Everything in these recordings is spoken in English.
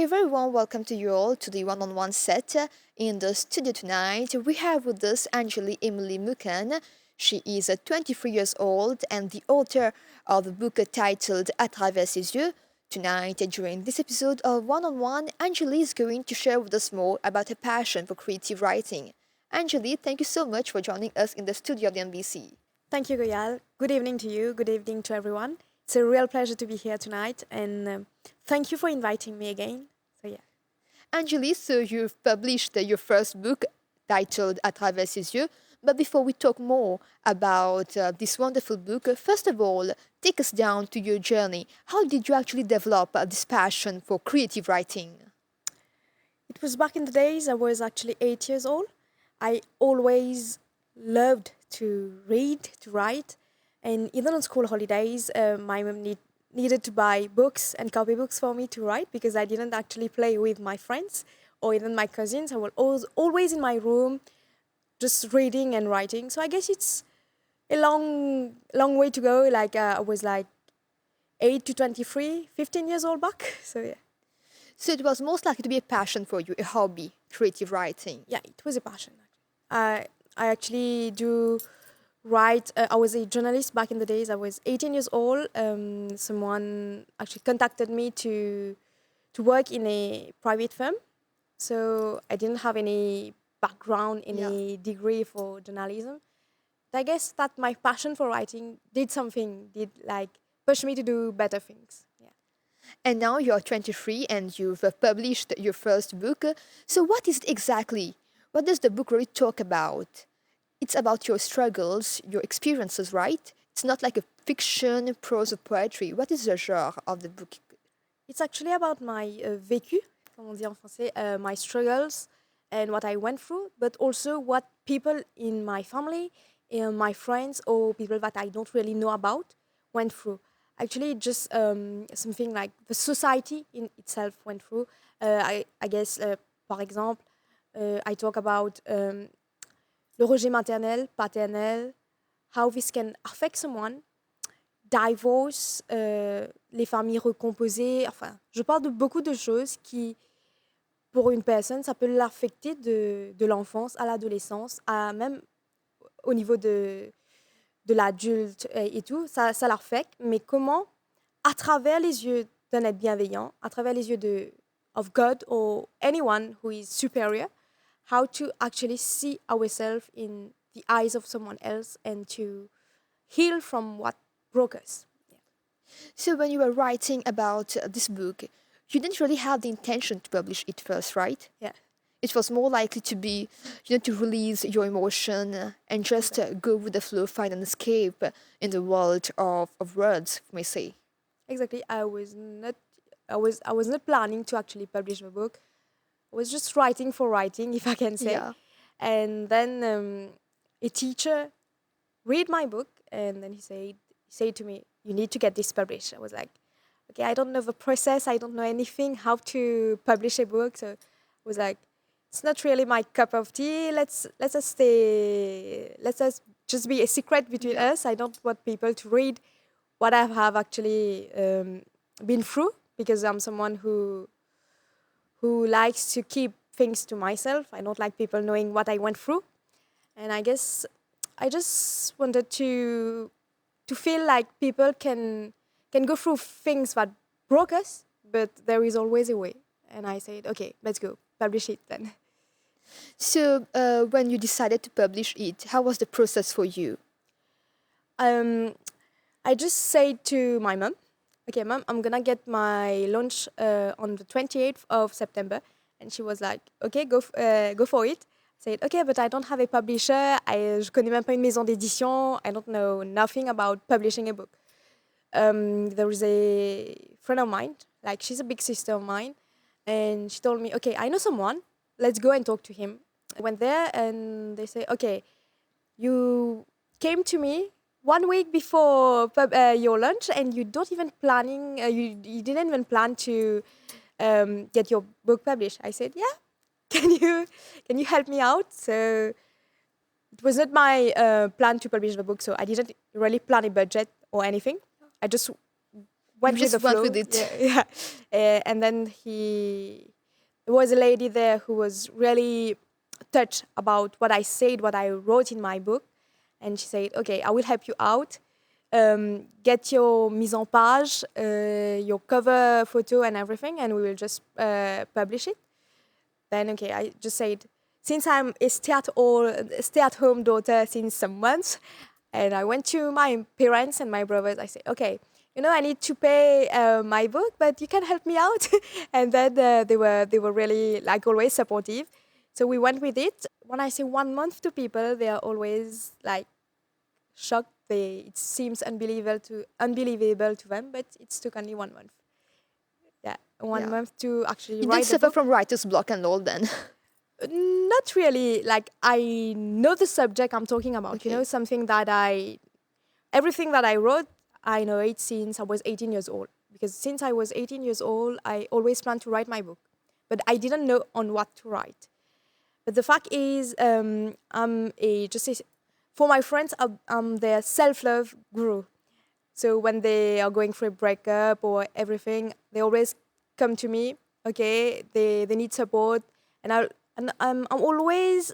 A very warm welcome to you all to the one-on-one set. In the studio tonight, we have with us Angelie Mooken. She is 23 years old and the author of the book titled À travers ses yeux. Tonight, during this episode of One-on-One, Angelie is going to share with us more about her passion for creative writing. Angelie, thank you so much for joining us in the studio of the NBC. Thank you, Goyal. Good evening to you. Good evening to everyone. It's a real pleasure to be here tonight, and thank you for inviting me again. So yeah. Angelie, so you've published your first book titled À travers ses yeux. But before we talk more about this wonderful book, first of all, take us down to your journey. How did you actually develop this passion for creative writing? It was back in the days. I was actually 8 years old. I always loved to read, to write, and even on school holidays, my mom needed to buy books and copybooks for me to write because I didn't actually play with my friends or even my cousins. I was always in my room, just reading and writing. So I guess it's a long way to go. I was like 8 to 23, 15 years old back. So yeah. So it was most likely to be a passion for you, a hobby, creative writing. Yeah, it was a passion. I actually do write. I was a journalist back in the days. I was 18 years old. Someone actually contacted me to work in a private firm. So I didn't have any background, any degree for journalism. I guess that my passion for writing did like push me to do better things. Yeah. And now you're 23 and you've published your first book. So what is it exactly? What does the book really talk about? It's about your struggles, your experiences, right? It's not like a fiction, prose, or poetry. What is the genre of the book? It's actually about my vécu, comme on dit en français, my struggles and what I went through, but also what people in my family, my friends, or people that I don't really know about went through. Actually, just something like the society in itself went through. I guess, par exemple, I talk about le rejet maternel, paternel, how this can affect someone, divorce, les familles recomposées. Enfin, je parle de beaucoup de choses qui, pour une personne, ça peut l'affecter de l'enfance à l'adolescence, à même au niveau de l'adulte et tout, ça l'affecte. Mais comment, à travers les yeux d'un être bienveillant, à travers les yeux of God or anyone who is superior, how to actually see ourselves in the eyes of someone else and to heal from what broke us. Yeah. So when you were writing about this book, you didn't really have the intention to publish it first, right? Yeah. It was more likely to be, to release your emotion and just go with the flow, find an escape in the world of words, we may say. Exactly. I was not planning to actually publish my book. I was just writing for writing, if I can say. Yeah. And then a teacher read my book, and then he said to me, "You need to get this published." I was like, "Okay, I don't know the process. I don't know anything how to publish a book." So I was like, "It's not really my cup of tea. Let's just be a secret between us. I don't want people to read what I have actually been through because I'm someone who likes to keep things to myself. I don't like people knowing what I went through. And I guess I just wanted to feel like people can go through things that broke us, but there is always a way." And I said, "Okay, let's go publish it then." So when you decided to publish it, how was the process for you? I just said to my mom, "Okay, mom, I'm gonna get my launch on the 28th of September." And she was like, "Okay, go for it." I said, "Okay, but I don't have a publisher. Je connais même pas une maison d'édition. I don't know nothing about publishing a book." There is a friend of mine, like she's a big sister of mine, and she told me, "Okay, I know someone. Let's go and talk to him." I went there, and they say, "Okay, you came to me 1 week before your lunch, and you don't even planning. You didn't even plan to get your book published." I said, "Yeah, can you help me out?" So it was not my plan to publish the book, so I didn't really plan a budget or anything. I just went with the just went flow. with it. Yeah, yeah. And then there was a lady there who was really touched about what I said, what I wrote in my book, and she said, "Okay, I will help you out. Get your mise en page, your cover photo, and everything, and we will just publish it." Then okay, I just said, since I'm a stay-at-home daughter since some months, and I went to my parents and my brothers. I said, okay, I need to pay my book, but you can help me out. And then they were really, like, always supportive. So we went with it. When I say 1 month to people, they are always like shocked. It seems unbelievable to them, but it took only 1 month. Yeah, one Yeah. month to actually You didn't write the suffer book. from writer's block and all then. Not really. Like, I know the subject I'm talking about. Okay. Something that everything that I wrote, I know it since I was 18 years old. Because since I was 18 years old, I always planned to write my book, but I didn't know on what to write. But the fact is, for my friends, I'm their self-love guru. So when they are going through a breakup or everything, they always come to me. Okay, they need support, and I'm always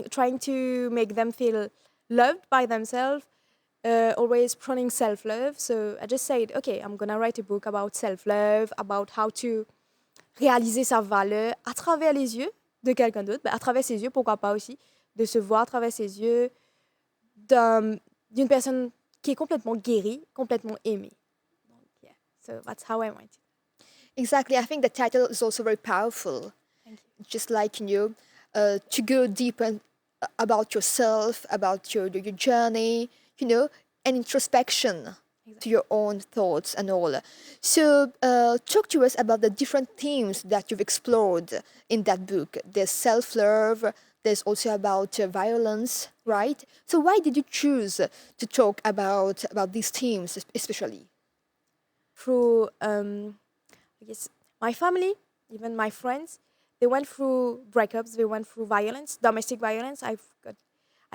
trying to make them feel loved by themselves. Always promoting self love. So I just said, okay, I'm gonna write a book about self love, about how to réaliser sa valeur à travers les yeux de quelqu'un d'autre, à travers ses yeux, pourquoi pas aussi, de se voir à travers ses yeux d'une personne qui est complètement guérie, complètement aimée. Donc, yeah. So that's how I went. Exactly. I think the title is also very powerful. Thank you. Just like to go deeper about yourself, about your journey, and introspection to Exactly. your own thoughts and all. So, talk to us about the different themes that you've explored in that book. There's self-love. There's also about violence, right? So, why did you choose to talk about these themes, especially? Through, I guess, my family, even my friends, they went through breakups, they went through violence, domestic violence.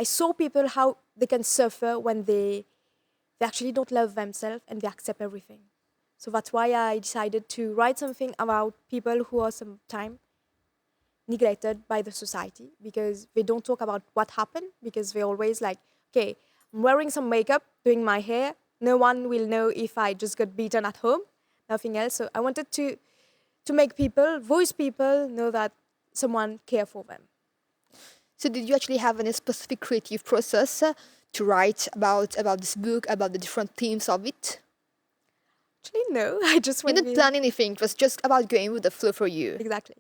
I saw people how they can suffer when they actually don't love themselves and they accept everything. So that's why I decided to write something about people who are sometimes neglected by the society because they don't talk about what happened because they're always like, okay, I'm wearing some makeup, doing my hair. No one will know if I just got beaten at home, nothing else. So I wanted to make people, voice people, know that someone care for them. So, did you actually have any specific creative process to write about this book, about the different themes of it? Actually, no, I just You went didn't with plan anything. It was just about going with the flow for you. exactly.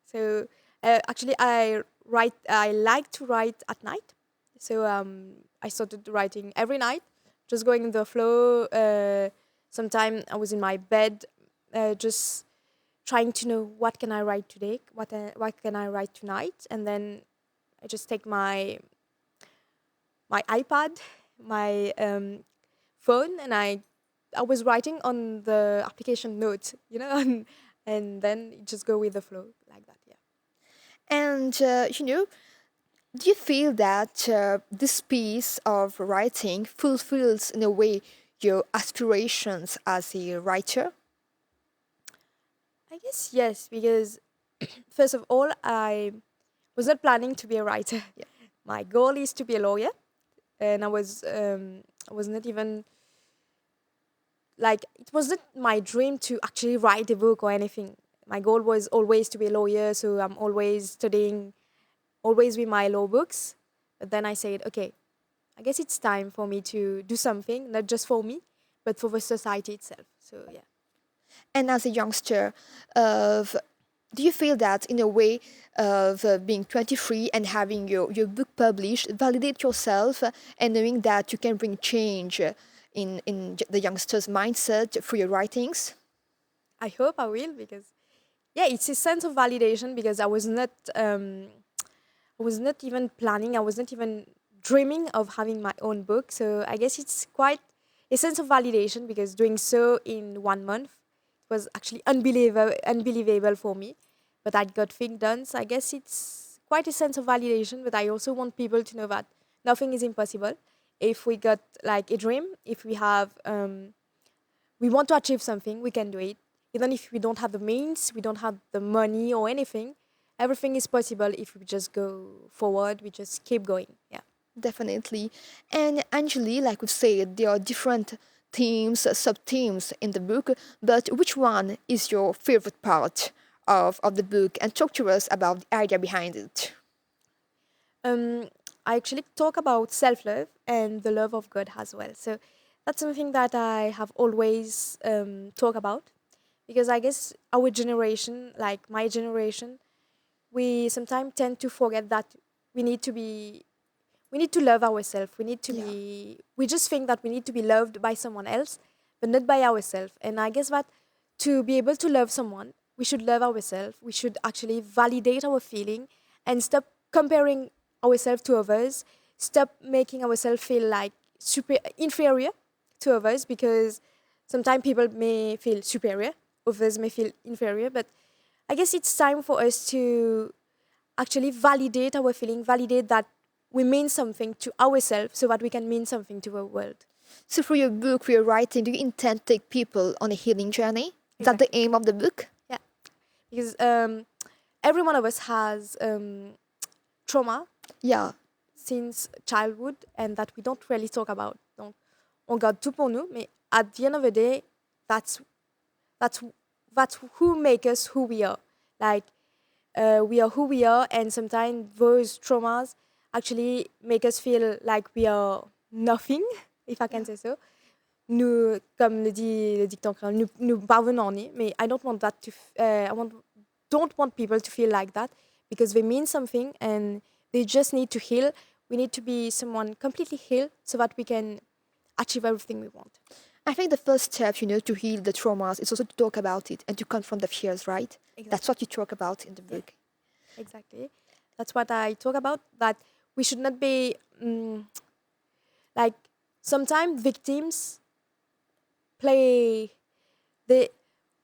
So actually, I like to write at night. So I started writing every night, just going in the flow. Sometime I was in my bed, just trying to know what can I write today, what can I write tonight, and then I just take my iPad, my phone, and I was writing on the application notes, and then just go with the flow like that. Yeah. And, do you feel that this piece of writing fulfills, in a way, your aspirations as a writer? I guess yes, because first of all, I was not planning to be a writer. Yeah. My goal is to be a lawyer, and I was not even like it was not my dream to actually write a book or anything. My goal was always to be a lawyer, so I'm always studying, always with my law books. But then I said, okay, I guess it's time for me to do something, not just for me, but for the society itself. So yeah. And as a youngster, of do you feel that, in a way, of being 23 and having your book published, validate yourself and knowing that you can bring change in the youngster's mindset through your writings? I hope I will because yeah, it's a sense of validation because I was not even planning, I was not even dreaming of having my own book. So I guess it's quite a sense of validation because doing so in 1 month was actually unbelievable for me. But I got things done. So I guess it's quite a sense of validation. But I also want people to know that nothing is impossible. If we got like a dream, if we have we want to achieve something, we can do it. Even if we don't have the means, we don't have the money or anything, everything is possible if we just go forward, we just keep going. Yeah. Definitely. And Angelie, like we said, there are different themes, sub-themes in the book, but which one is your favorite part of the book? And talk to us about the idea behind it. Um, I actually talk about self love and the love of God as well. So that's something that I have always talk about because I guess our generation, like my generation, we sometimes tend to forget that we need to be we need to love ourselves. Yeah. We just think that we need to be loved by someone else, but not by ourselves. And I guess that to be able to love someone, we should love ourselves. We should actually validate our feeling and stop comparing ourselves to others. Stop making ourselves feel like inferior to others because sometimes people may feel superior, others may feel inferior. But I guess it's time for us to actually validate our feeling, validate that we mean something to ourselves so that we can mean something to the world. So for your book, for your writing, do you intend to take people on a healing journey? Is that the Exactly. aim of the book? Yeah. Because every one of us has trauma Yeah. since childhood and that we don't really talk about. Donc, on garde tout pour nous, mais at the end of the day, that's that's that's who make us who we are. Like we are who we are, and sometimes those traumas actually make us feel like we are nothing, if I can Yeah. say so. Nous, comme le dit le dicton créole, nous parvenons en y, mais I don't want that to. Don't want people to feel like that because they mean something and they just need to heal. We need to be someone completely healed so that we can achieve everything we want. I think the first step, to heal the traumas is also to talk about it and to confront the fears, right? That's Exactly. what you talk about in the Yeah. book. Exactly. That's what I talk about. That we should not be like sometimes victims play the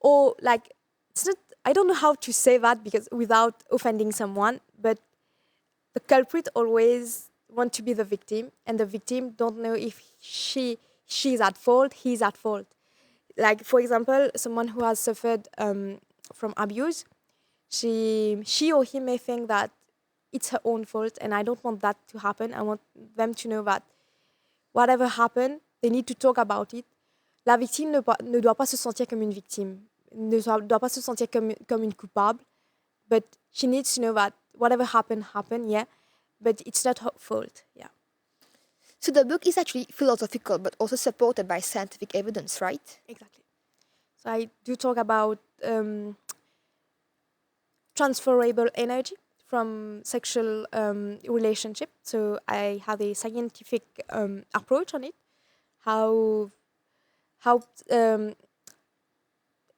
or like it's not. I don't know how to say that because without offending someone, but the culprit always want to be the victim, and the victim don't know if she's at fault, he's at fault. Like for example, someone who has suffered from abuse, she or he may think that it's her own fault, and I don't want that to happen. I want them to know that whatever happened, they need to talk about it. La victime ne doit pas se sentir comme une victime, doit pas se sentir comme une coupable, but she needs to know that whatever happened, happened, yeah, but it's not her fault, yeah. So the book is actually philosophical but also supported by scientific evidence, right? Exactly. So I do talk about transferable energy from sexual relationship. So I have a scientific approach on it. How how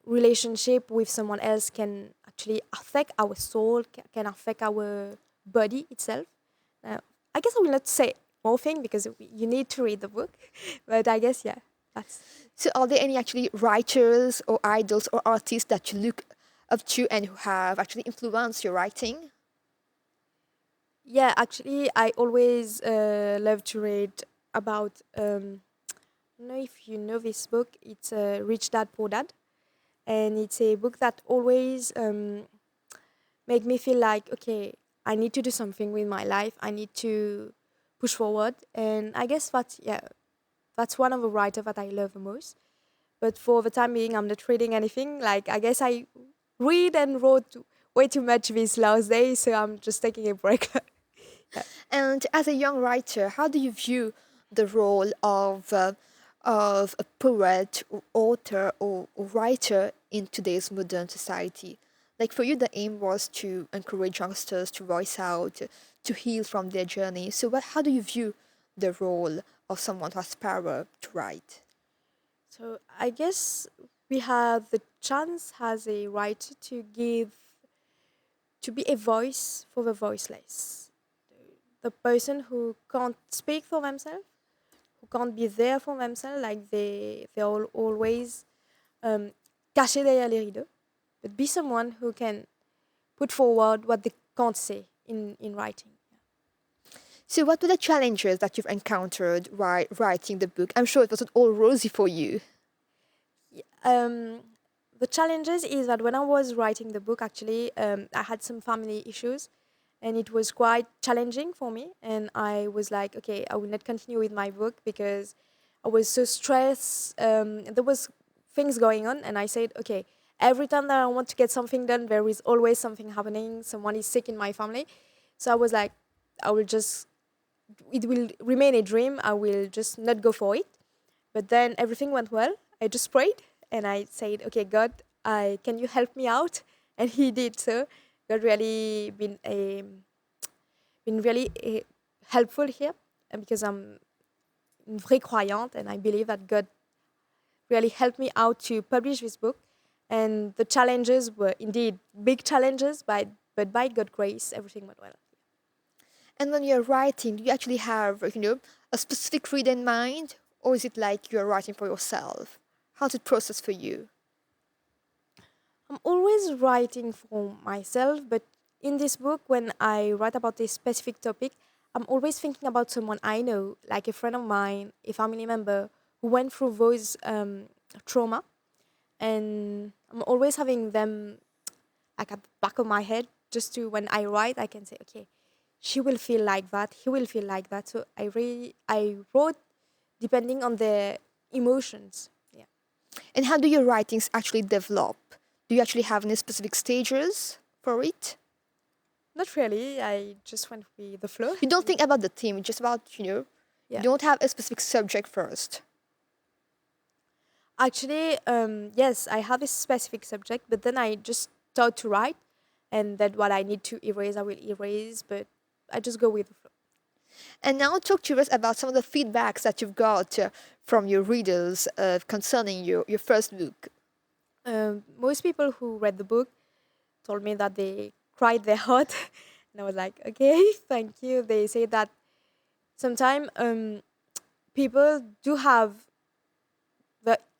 relationship with someone else can actually affect our soul, can affect our body itself. Uh, I guess I will not say more thing because you need to read the book, but I guess yeah, that's So are there any actually writers or idols or artists that you look up to and who have actually influenced your writing? yeah. Actually, I always love to read about. I don't know if you know this book. It's Rich Dad Poor Dad, and it's a book that always make me feel like okay, I need to do something with my life. I need to push forward, and I guess that yeah, that's one of the writer that I love the most. But for the time being, I'm not reading anything. Like I guess I read and wrote way too much these last days, so I'm just taking a break. Yeah. And as a young writer, how do you view the role of a poet or author or writer in today's modern society? Like for you, the aim was to encourage youngsters to voice out, to heal from their journey. So, how do you view the role of someone who has power to write? So I guess we have the chance as a writer to be a voice for the voiceless, the person who can't speak for themselves, who can't be there for themselves, like they're always um, cachés derrière les rideaux, but be someone who can put forward what they can't say in writing. So, what were the challenges that you've encountered while writing the book? I'm sure it wasn't all rosy for you. Um, the challenges is that when I was writing the book, actually, I had some family issues, and it was quite challenging for me. And I was like, okay, I will not continue with my book because I was so stressed. There was things going on, and I said, okay, every time that I want to get something done, there is always something happening. Someone is sick in my family, so I was like, I will just, it will remain a dream. I will just not go for it. But then everything went well. I just prayed and I said, "Okay, God, I can you help me out?" And He did so. God really been really helpful here, and because I'm une vraie croyante and I believe that God really helped me out to publish this book. And the challenges were indeed big challenges, but by God's grace, everything went well. And when you're writing, do you actually have, a specific reader in mind? Or is it like you're writing for yourself? How's it processed for you? I'm always writing for myself, but in this book, when I write about a specific topic, I'm always thinking about someone I know, like a friend of mine, a family member who went through those trauma, and I'm always having them like at the back of my head, just to when I write, I can say, okay, she will feel like that, he will feel like that. So I wrote depending on their emotions. Yeah. And how do your writings actually develop? Do you actually have any specific stages for it? Not really. I just went with the flow. You don't think about the theme, just about, you Yeah. don't have a specific subject first. Actually, yes, I have a specific subject, but then I just start to write, and then what I need to erase, I will erase, but I just go with the flow. And now talk to us about some of the feedbacks that you've got from your readers concerning your first book. Most people who read the book told me that they cried their heart, and I was like, okay, thank you. They say that sometimes people do have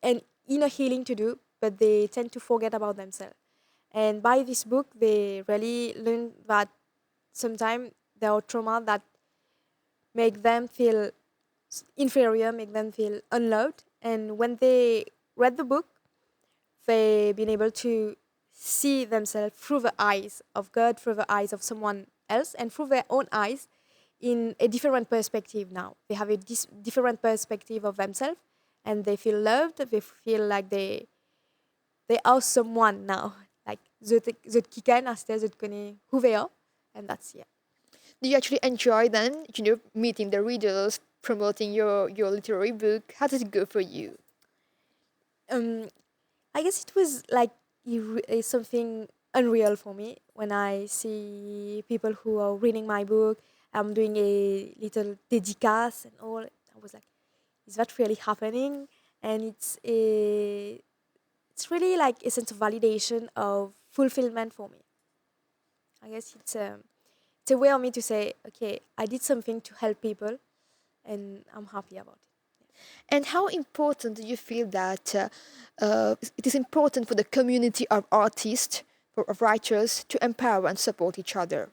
an inner healing to do, but they tend to forget about themselves. And by this book, they really learn that sometimes there are trauma that make them feel inferior, make them feel unloved. And when they read the book, they've been able to see themselves through the eyes of God, through the eyes of someone else, and through their own eyes in a different perspective now. They have a different perspective of themselves, and they feel loved. They feel like they are someone now. Like they kicken astea, they connaît who they are, and that's yeah. Do you actually enjoy then, meeting the readers, promoting your literary book? How does it go for you? Um, I guess it was like something unreal for me when I see people who are reading my book. I'm doing a little dédicace and all. I was like, is that really happening? And it's really like a sense of validation, of fulfillment for me. I guess it's a way of me to say, okay, I did something to help people, and I'm happy about it. And how important do you feel that it is important for the community of artists, of writers, to empower and support each other?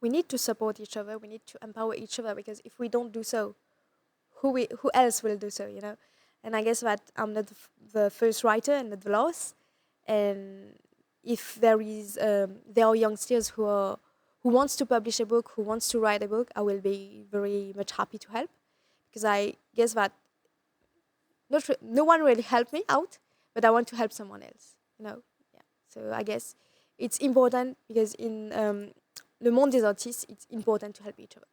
We need to support each other. We need to empower each other, because if we don't do so, who else will do so? You know. And I guess that I'm not the first writer and not the last. And if there are youngsters who wants to publish a book, who wants to write a book, I will be very much happy to help, because I guess that no one really helped me out, but I want to help someone else. You know, yeah. So I guess it's important, because in le monde des artistes, it's important to help each other.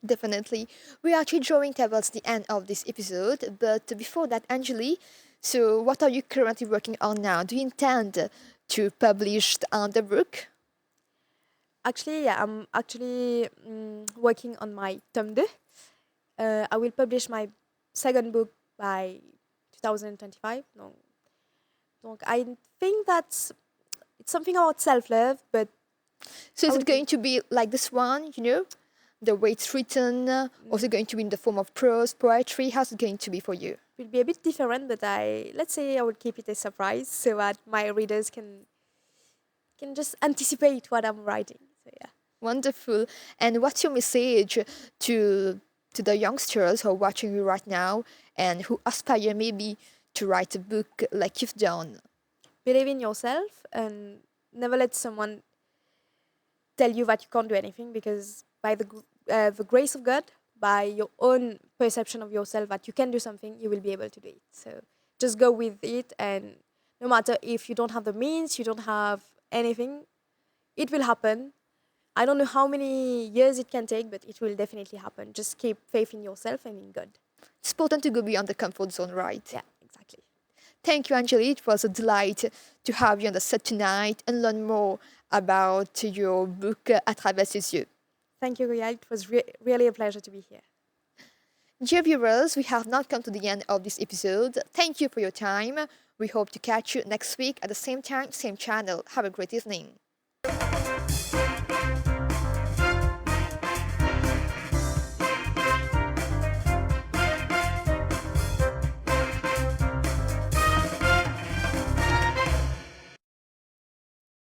Definitely. We're actually drawing towards the end of this episode, but before that, Angelie, so what are you currently working on now? Do you intend to publish the book? Actually, yeah, I'm actually working on my tome 2. I will publish my second book by 2025. Donc I think that's it's something about self-love, but So I is will it going to be like this one, the way it's written, or is it going to be in the form of prose, poetry? How's it going to be for you? will be a bit different, but let's say I will keep it a surprise so that my readers can just anticipate what I'm writing. So yeah. Wonderful. And what's your message to the youngsters who are watching you right now and who aspire maybe to write a book like you've done? Believe in yourself and never let someone tell you that you can't do anything, because by the grace of God, by your own perception of yourself that you can do something, you will be able to do it. So just go with it, and no matter if you don't have the means, you don't have anything, it will happen. I don't know how many years it can take, but it will definitely happen. Just keep faith in yourself and in God. It's important to go beyond the comfort zone, right? Yeah, exactly. Thank you, Angelie. It was a delight to have you on the set tonight and learn more about your book, À travers ses yeux. Thank you, Ria. It was really a pleasure to be here. Dear viewers, we have now come to the end of this episode. Thank you for your time. We hope to catch you next week at the same time, same channel. Have a great evening.